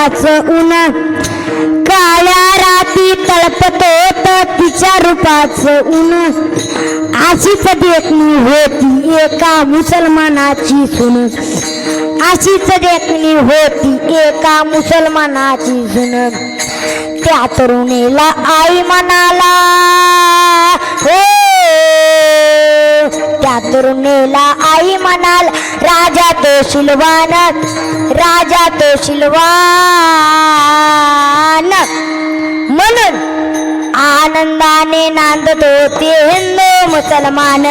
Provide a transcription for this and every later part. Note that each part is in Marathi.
रूपाचं ऊन, काळ्या राती तळपत होत तिच्या रूपाचं ऊन. अशीच देखणी होती एका मुसलमानाची सून, अशीच देखणी होती एका मुसलमानाची सून. त्या तरुणीला आई म्हणाला, हो त्या तरुणीला आई म्हणाल, राजा तो शिलवान, राजा तो शिलवान. म्हणून आनंदाने नांदत होते हिंदू मुसलमान,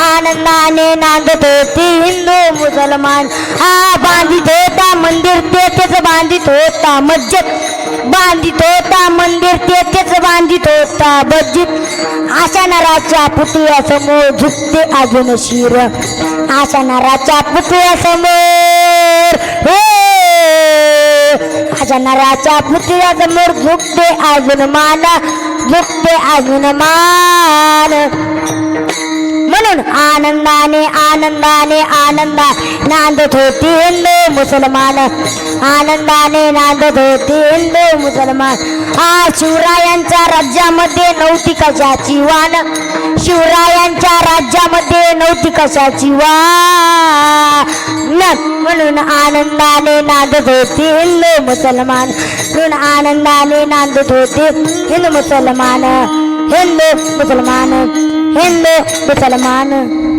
आनंदाने नांदत होते हिंदू मुसलमान. हा बांधित होता मंदिर तेथेच बांधित होता मस्जिद, बांधित होता मंदिर तेथेच बांधित होता मस्जिद. अशा नराच्या पुतळ्यासमोर झुकते अजून शिर, अशा नराच्या पुतळ्यासमोर, हो अशा नराच्या पुतळ्यासमोर झुकते अजून मान, झुकते अजून मान. म्हणून आनंदाने आनंदाने आनंदा नांदत होती हिंदू मुसलमान, आनंदाने नांदत होती हिंदू मुसलमान. शिवरायांच्या राज्यामध्ये नव्हती कशाची वान, शिवरायांच्या राज्यामध्ये नव्हती कशाची वान. म्हणून आनंदाने नांदत होती हिंदू मुसलमान, म्हणून आनंदाने नांदत होती हिंदू मुसलमान, हिंदू मुसलमान, हिंदू मुसलमान.